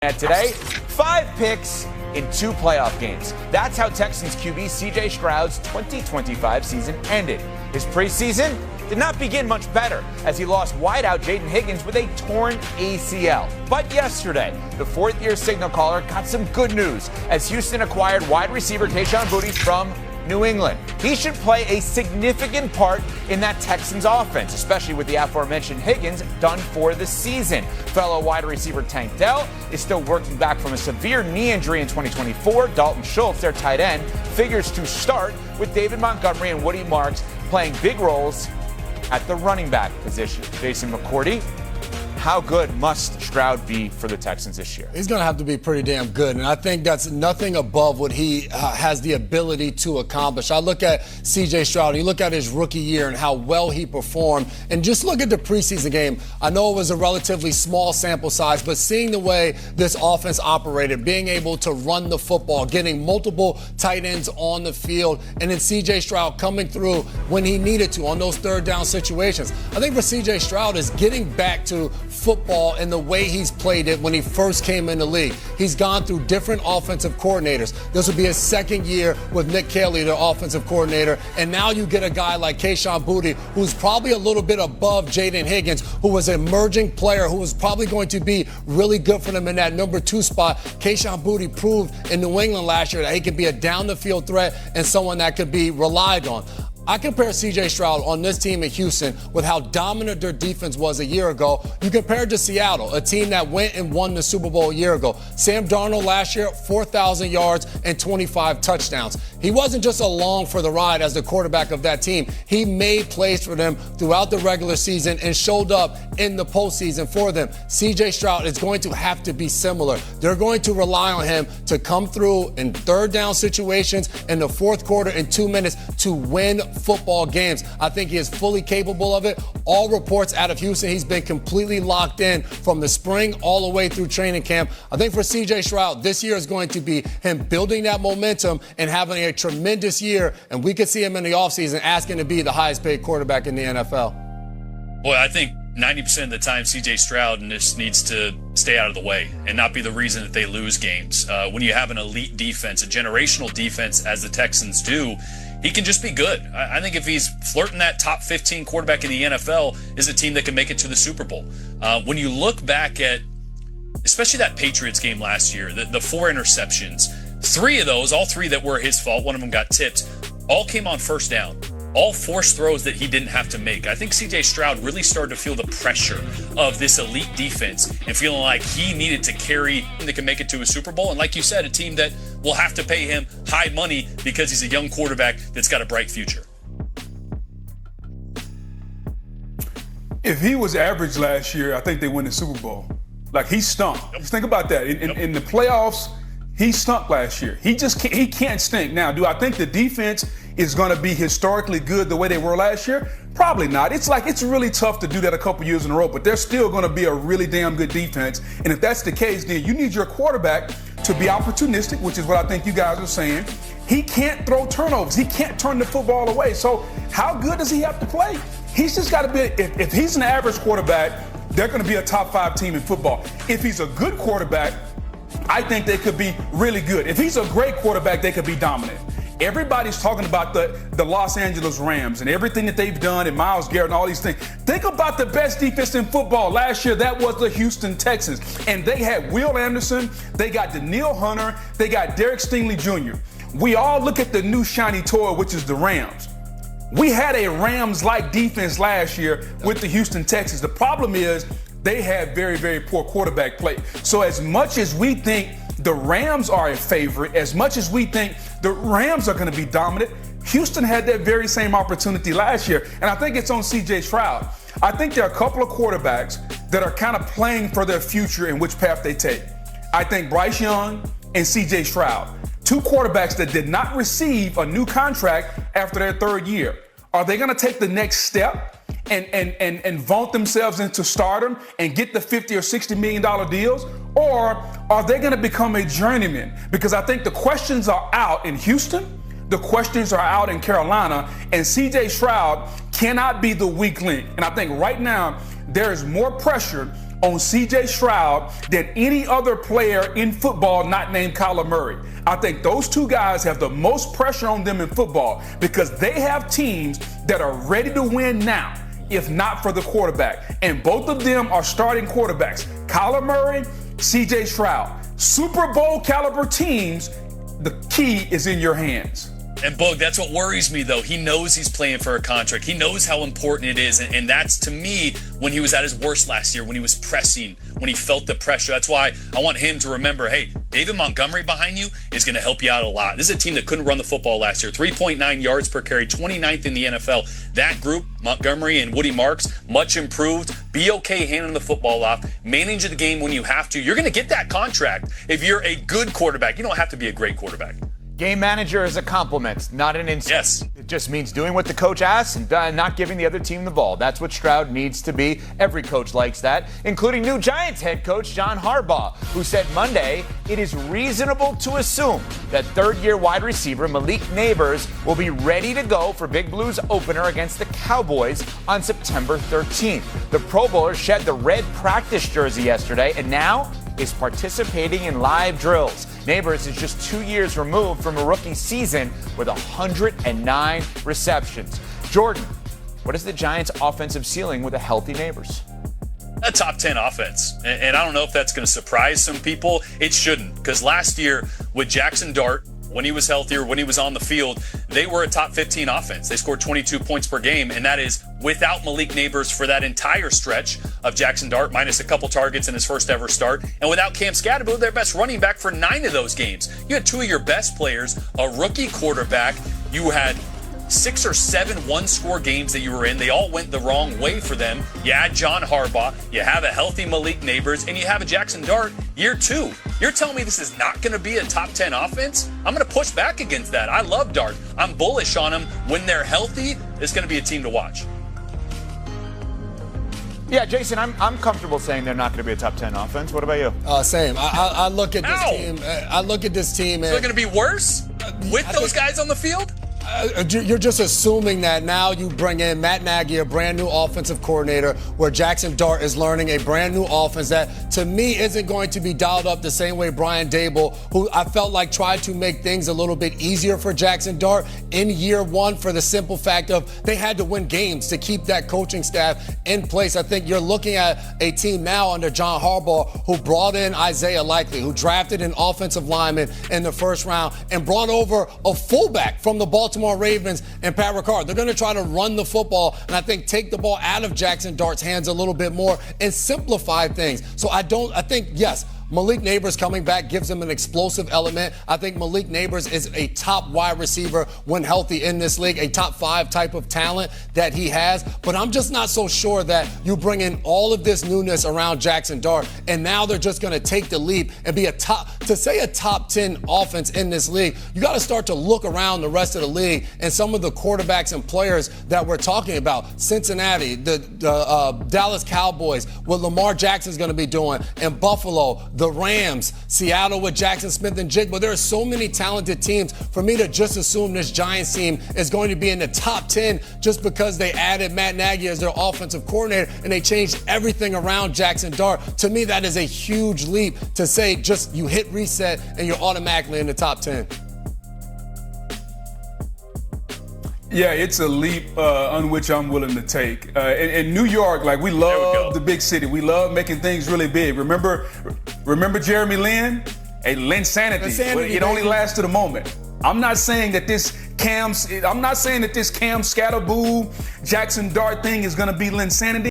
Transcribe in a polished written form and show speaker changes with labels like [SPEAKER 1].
[SPEAKER 1] And today, 5 picks in 2 playoff games. That's how Texans QB C.J. Stroud's 2025 season ended. His preseason did not begin much better as he lost wideout Jaden Higgins with a torn ACL. But yesterday, the 4th-year signal caller got some good news as Houston acquired wide receiver Kayshon Boutte from New England. He should play a significant part in that Texans offense, especially with the aforementioned Higgins done for the season. Fellow wide receiver Tank Dell is still working back from a severe knee injury in 2024. Dalton Schultz, their tight end, figures to start with David Montgomery and Woody Marks playing big roles at the running back position. Jason McCourty, how good must Stroud be for the Texans this year?
[SPEAKER 2] He's going to have to be pretty damn good, and I think that's nothing above what he has the ability to accomplish. I look at C.J. Stroud, you look at his rookie year and how well he performed, and just look at the preseason game. I know it was a relatively small sample size, but seeing the way this offense operated, being able to run the football, getting multiple tight ends on the field, and then C.J. Stroud coming through when he needed to on those third down situations. I think for C.J. Stroud is getting back to football and the way he's played it when he first came in the league. He's gone through different offensive coordinators. This will be his second year with Nick Caley, the offensive coordinator, and now you get a guy like Kayshon Boutte, who's probably a little bit above Jaden Higgins, who was an emerging player who was probably going to be really good for them in that number 2 spot. Kayshon Boutte proved in New England last year that he could be a down-the-field threat and someone that could be relied on. I compare C.J. Stroud on this team in Houston with how dominant their defense was a year ago. You compare it to Seattle, a team that went and won the Super Bowl a year ago. Sam Darnold last year, 4,000 yards and 25 touchdowns. He wasn't just along for the ride as the quarterback of that team. He made plays for them throughout the regular season and showed up in the postseason for them. C.J. Stroud is going to have to be similar. They're going to rely on him to come through in third down situations in the fourth quarter in 2 minutes to win football games. I think he is fully capable of it. All reports out of Houston, he's been completely locked in from the spring all the way through training camp. I think for C.J. Stroud, this year is going to be him building that momentum and having a tremendous year, and we could see him in the offseason asking to be the highest paid quarterback in the NFL.
[SPEAKER 3] Boy, I think 90% of the time C.J. Stroud just needs to stay out of the way and not be the reason that they lose games. When you have an elite defense, a generational defense as the Texans do, he can just be good. I think if he's flirting that top 15 quarterback in the NFL is a team that can make it to the Super Bowl. When you look back at especially that Patriots game last year, the 4 interceptions, 3 of those, all 3 that were his fault, one of them got tipped, all came on first down. All forced throws that he didn't have to make. I think C.J. Stroud really started to feel the pressure of this elite defense and feeling like he needed to carry that can make it to a Super Bowl. And like you said, a team that will have to pay him high money because he's a young quarterback that's got a bright future.
[SPEAKER 4] If he was average last year, I think they win the Super Bowl. Like, he stunk. Yep. Just think about that. In the playoffs, he stunk last year. He can't stink. Now, do I think the defense is going to be historically good the way they were last year? Probably not. It's really tough to do that a couple years in a row, but they're still going to be a really damn good defense. And if that's the case, then you need your quarterback to be opportunistic, which is what I think you guys are saying. He can't throw turnovers. He can't turn the football away. So how good does he have to play? He's just got to be, if he's an average quarterback, they're going to be a top 5 team in football. If he's a good quarterback, I think they could be really good. If he's a great quarterback, they could be dominant. Everybody's talking about the Los Angeles Rams and everything that they've done and Myles Garrett and all these things. Think about the best defense in football. Last year, that was the Houston Texans. And they had Will Anderson, they got Danielle Hunter, they got Derek Stingley Jr. We all look at the new shiny toy, which is the Rams. We had a Rams-like defense last year with the Houston Texans. The problem is they had very, very poor quarterback play. So as much as we think the Rams are a favorite, as much as we think the Rams are going to be dominant, Houston had that very same opportunity last year. And I think it's on C.J. Stroud. I think there are a couple of quarterbacks that are kind of playing for their future and which path they take. I think Bryce Young and C.J. Stroud, 2 quarterbacks that did not receive a new contract after their 3rd year. Are they going to take the next step and vault themselves into stardom and get the $50 or $60 million deals? Or are they going to become a journeyman? Because I think the questions are out in Houston, the questions are out in Carolina, and C.J. Stroud cannot be the weak link. And I think right now there is more pressure on C.J. Stroud than any other player in football not named Kyler Murray. I think those two guys have the most pressure on them in football because they have teams that are ready to win now, if not for the quarterback. And both of them are starting quarterbacks. Kyler Murray, C.J. Stroud. Super Bowl caliber teams, the key is in your hands.
[SPEAKER 3] And Boog, that's what worries me, though. He knows he's playing for a contract. He knows how important it is. And that's, to me, when he was at his worst last year, when he was pressing, when he felt the pressure. That's why I want him to remember, hey, David Montgomery behind you is going to help you out a lot. This is a team that couldn't run the football last year. 3.9 yards per carry, 29th in the NFL. That group, Montgomery and Woody Marks, much improved. Be okay handing the football off. Manage the game when you have to. You're going to get that contract if you're a good quarterback. You don't have to be a great quarterback.
[SPEAKER 1] Game manager is a compliment, not an insult.
[SPEAKER 3] Yes.
[SPEAKER 1] It just means doing what the coach asks and not giving the other team the ball. That's what Stroud needs to be. Every coach likes that, including new Giants head coach John Harbaugh, who said Monday it is reasonable to assume that third-year wide receiver Malik Nabers will be ready to go for Big Blue's opener against the Cowboys on September 13th. The Pro Bowler shed the red practice jersey yesterday and now is participating in live drills. Nabers is just 2 years removed from a rookie season with 109 receptions. Jordan, what is the Giants' offensive ceiling with a healthy Nabers?
[SPEAKER 3] A top 10 offense. And I don't know if that's going to surprise some people. It shouldn't, because last year with Jackson Dart, when he was healthier, when he was on the field, they were a top 15 offense. They scored 22 points per game, and that is without Malik Nabers for that entire stretch of Jackson Dart, minus a couple targets in his first ever start, and without Cam Scatterbo, their best running back for 9 of those games. You had 2 of your best players, a rookie quarterback. You had 6 or 7 one-score games that you were in. They all went the wrong way for them. You add John Harbaugh, you have a healthy Malik Nabers, and you have a Jackson Dart year 2. You're telling me this is not going to be a top 10 offense? I'm going to push back against that. I love Dart. I'm bullish on them. When they're healthy, it's going to be a team to watch.
[SPEAKER 1] Yeah, Jason, I'm comfortable saying they're not going to be a top 10 offense. What about you?
[SPEAKER 2] Same. I look at this team. I look at this team.
[SPEAKER 3] Is it going to be worse with those guys on the field?
[SPEAKER 2] You're just assuming that now you bring in Matt Nagy, a brand new offensive coordinator, where Jackson Dart is learning a brand new offense that, to me, isn't going to be dialed up the same way Brian Dable, who I felt like tried to make things a little bit easier for Jackson Dart in year 1 for the simple fact of they had to win games to keep that coaching staff in place. I think you're looking at a team now under John Harbaugh who brought in Isaiah Likely, who drafted an offensive lineman in the first round and brought over a fullback from the Baltimore Ravens and Pat Ricard. They're going to try to run the football and I think take the ball out of Jackson Dart's hands a little bit more and simplify things. So I think, yes, Malik Nabers coming back gives him an explosive element. I think Malik Nabers is a top wide receiver when healthy in this league, a top 5 type of talent that he has. But I'm just not so sure that you bring in all of this newness around Jackson Dart and now they're just going to take the leap and be a top 10 offense in this league. You got to start to look around the rest of the league and some of the quarterbacks and players that we're talking about. Cincinnati, the Dallas Cowboys, what Lamar Jackson's going to be doing, and Buffalo, the Rams, Seattle with Jackson Smith and Jigba. There are so many talented teams. For me to just assume this Giants team is going to be in the top 10 just because they added Matt Nagy as their offensive coordinator and they changed everything around Jackson Dart, to me that is a huge leap to say just you hit reset and you're automatically in the top 10.
[SPEAKER 4] Yeah, it's a leap on which I'm willing to take. In New York, like, we love the big city. We love making things really big. Remember Jeremy Lin? Hey, Linsanity. It only lasted a moment. I'm not saying that this Cam Scatterboo, Jackson Dart thing is going to be Linsanity.